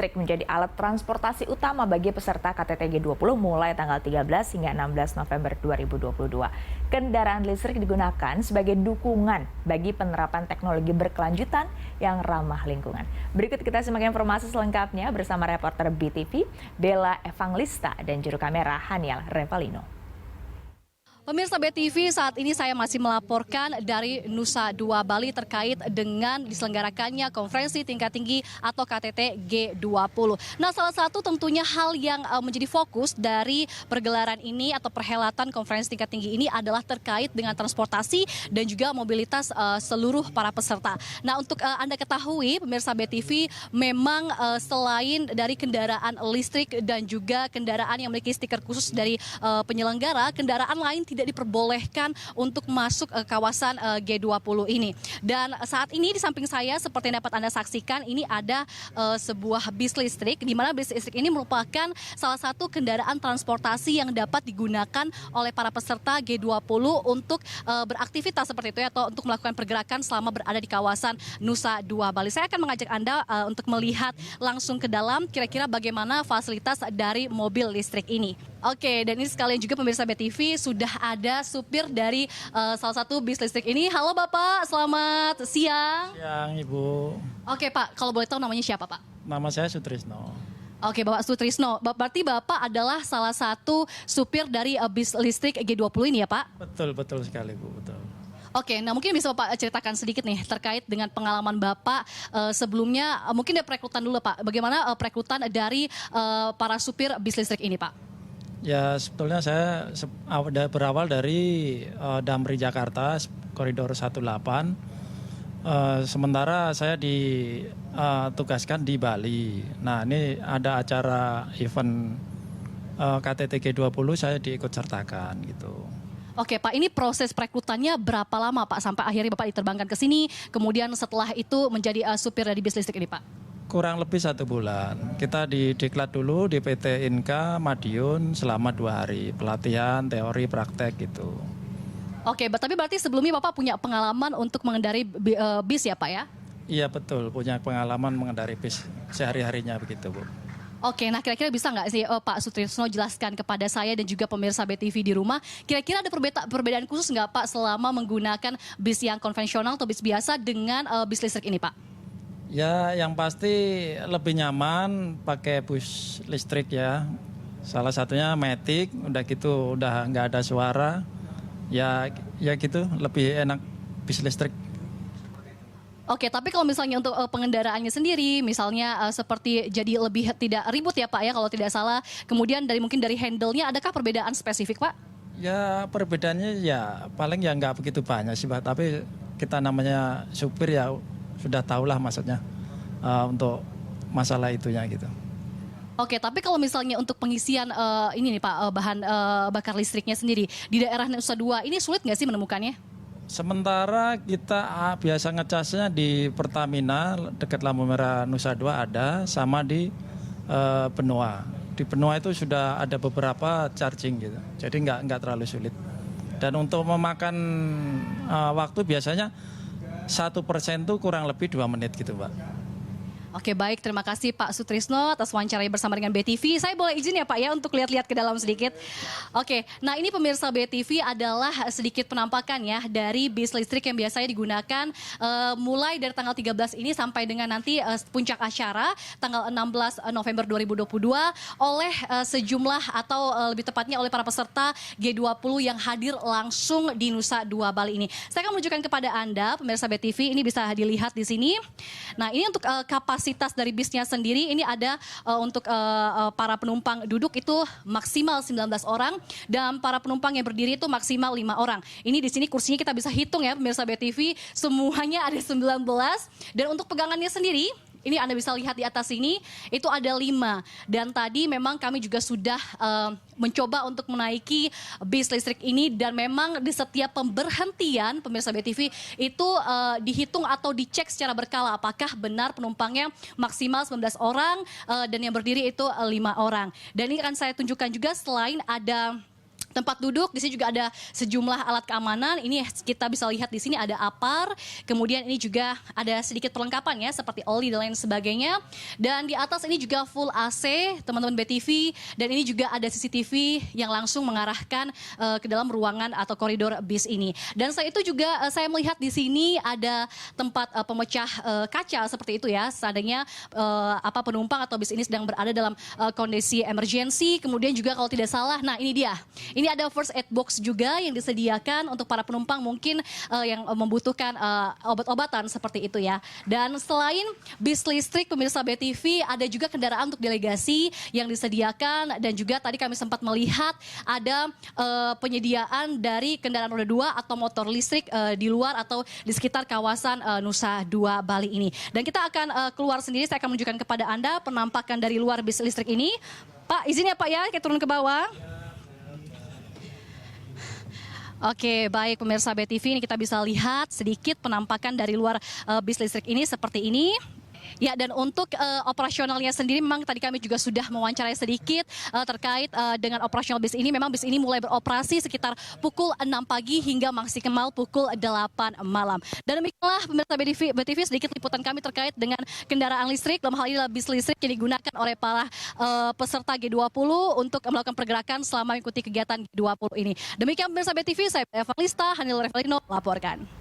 listrik menjadi alat transportasi utama bagi peserta KTT G20 mulai tanggal 13 hingga 16 November 2022. Kendaraan listrik digunakan sebagai dukungan bagi penerapan teknologi berkelanjutan yang ramah lingkungan. Berikut kita simak informasi selengkapnya bersama reporter BTV Bella Evangelista dan juru kamera Haniel Revalino. Pemirsa BTV, saat ini saya masih melaporkan dari Nusa Dua Bali terkait dengan diselenggarakannya konferensi tingkat tinggi atau KTT G20. Nah, salah satu tentunya hal yang menjadi fokus dari pergelaran ini atau perhelatan konferensi tingkat tinggi ini adalah terkait dengan transportasi dan juga mobilitas seluruh para peserta. Nah, untuk Anda ketahui, pemirsa BTV, memang selain dari kendaraan listrik dan juga kendaraan yang memiliki stiker khusus dari penyelenggara, kendaraan lain tidak diperbolehkan untuk masuk kawasan G20 ini. Dan saat ini di samping saya seperti yang dapat Anda saksikan, ini ada sebuah bis listrik, di mana bis listrik ini merupakan salah satu kendaraan transportasi yang dapat digunakan oleh para peserta G20 untuk beraktivitas seperti itu atau untuk melakukan pergerakan selama berada di kawasan Nusa Dua Bali. Saya akan mengajak Anda untuk melihat langsung ke dalam kira-kira bagaimana fasilitas dari mobil listrik ini. Oke, dan ini sekalian juga pemirsa BTV sudah ada supir dari salah satu bis listrik ini. Halo Bapak, selamat siang. Siang Ibu. Oke Pak, kalau boleh tahu namanya siapa Pak? Nama saya Sutrisno. Oke Bapak Sutrisno, berarti Bapak adalah salah satu supir dari bis listrik G20 ini ya Pak? Betul sekali Bu, betul. Oke, nah mungkin bisa Bapak ceritakan sedikit nih terkait dengan pengalaman Bapak sebelumnya, mungkin dari perekrutan dulu Pak. Bagaimana perekrutan dari para supir bis listrik ini Pak? Ya sebetulnya saya berawal dari Damri Jakarta, koridor 18. Sementara saya ditugaskan di Bali. Nah ini ada acara event KTT G20, saya diikut sertakan gitu. Oke Pak, ini proses perekrutannya berapa lama Pak sampai akhirnya Bapak diterbangkan ke sini, kemudian setelah itu menjadi supir dari bis listrik ini Pak? Kurang lebih 1 bulan. Kita didiklat dulu di PT Inka Madiun selama 2 hari. Pelatihan, teori, praktek gitu. Oke, tapi berarti sebelumnya Bapak punya pengalaman untuk mengendarai bis ya Pak ya? Iya betul, punya pengalaman mengendarai bis sehari-harinya begitu Bu. Oke, nah kira-kira bisa nggak sih Pak Sutrisno jelaskan kepada saya dan juga pemirsa BTV di rumah, kira-kira ada perbedaan khusus nggak Pak selama menggunakan bis yang konvensional atau bis biasa dengan bis listrik ini Pak? Ya yang pasti lebih nyaman pakai bus listrik ya. Salah satunya Matic, udah gitu udah nggak ada suara. Ya gitu lebih enak bis listrik. Oke, tapi kalau misalnya untuk pengendaraannya sendiri, misalnya seperti jadi lebih tidak ribut ya Pak ya kalau tidak salah. Kemudian mungkin dari handle-nya adakah perbedaan spesifik Pak? Ya perbedaannya ya paling ya nggak begitu banyak sih Pak. Tapi kita namanya supir ya sudah tahulah maksudnya untuk masalah itunya gitu. Oke, tapi kalau misalnya untuk pengisian ini nih Pak, bahan bakar listriknya sendiri di daerah Nusa Dua ini sulit nggak sih menemukannya? Sementara kita biasa ngecasnya di Pertamina dekat lampu merah Nusa Dua ada, sama di Benoa. Di Benoa itu sudah ada beberapa charging gitu, jadi nggak terlalu sulit. Dan untuk memakan waktu biasanya 1% tuh kurang lebih 2 menit gitu Pak. Oke baik, terima kasih Pak Sutrisno atas wawancaranya bersama dengan BTV. Saya boleh izin ya Pak ya untuk lihat-lihat ke dalam sedikit. Oke, nah ini pemirsa BTV adalah sedikit penampakan ya dari bis listrik yang biasanya digunakan mulai dari tanggal 13 ini sampai dengan nanti puncak acara tanggal 16 November 2022 oleh sejumlah atau lebih tepatnya oleh para peserta G20 yang hadir langsung di Nusa Dua Bali ini. Saya akan menunjukkan kepada Anda pemirsa BTV, ini bisa dilihat di sini. Nah ini untuk kapasitas dari bisnya sendiri ini ada untuk para penumpang duduk itu maksimal 19 orang dan para penumpang yang berdiri itu maksimal 5 orang. Ini di sini kursinya kita bisa hitung ya pemirsa BTV, semuanya ada 19 dan untuk pegangannya sendiri ini Anda bisa lihat di atas sini, itu ada 5. Dan tadi memang kami juga sudah mencoba untuk menaiki bis listrik ini. Dan memang di setiap pemberhentian, pemirsa BTV, itu dihitung atau dicek secara berkala. Apakah benar penumpangnya maksimal 19 orang dan yang berdiri itu 5 orang. Dan ini akan saya tunjukkan juga selain ada tempat duduk. Di sini juga ada sejumlah alat keamanan. Ini kita bisa lihat di sini ada APAR. Kemudian ini juga ada sedikit perlengkapan ya seperti oli dan lain sebagainya. Dan di atas ini juga full AC, teman-teman BTV. Dan ini juga ada CCTV yang langsung mengarahkan ke dalam ruangan atau koridor bis ini. Dan selain itu juga saya melihat di sini ada tempat pemecah kaca seperti itu ya. Seandainya penumpang atau bis ini sedang berada dalam kondisi emergency. Kemudian juga kalau tidak salah, nah ini dia. Ini ada first aid box juga yang disediakan untuk para penumpang mungkin yang membutuhkan obat-obatan seperti itu ya. Dan selain bis listrik pemirsa BTV, ada juga kendaraan untuk delegasi yang disediakan dan juga tadi kami sempat melihat ada penyediaan dari kendaraan roda 2 atau motor listrik di luar atau di sekitar kawasan Nusa Dua Bali ini. Dan kita akan keluar sendiri, saya akan menunjukkan kepada Anda penampakan dari luar bis listrik ini. Pak, izin ya Pak ya, kita turun ke bawah. Oke, baik pemirsa BTV, ini kita bisa lihat sedikit penampakan dari luar bis listrik ini seperti ini. Ya, dan untuk operasionalnya sendiri memang tadi kami juga sudah mewawancarai sedikit terkait dengan operasional bis ini. Memang bis ini mulai beroperasi sekitar pukul 6 pagi hingga maksimal pukul 8 malam. Dan demikianlah pemirsa BTV sedikit liputan kami terkait dengan kendaraan listrik. Dalam hal ini adalah bis listrik yang digunakan oleh para peserta G20 untuk melakukan pergerakan selama mengikuti kegiatan G20 ini. Demikian pemirsa BTV, saya Eva Lista, Hanil Revelino, laporkan.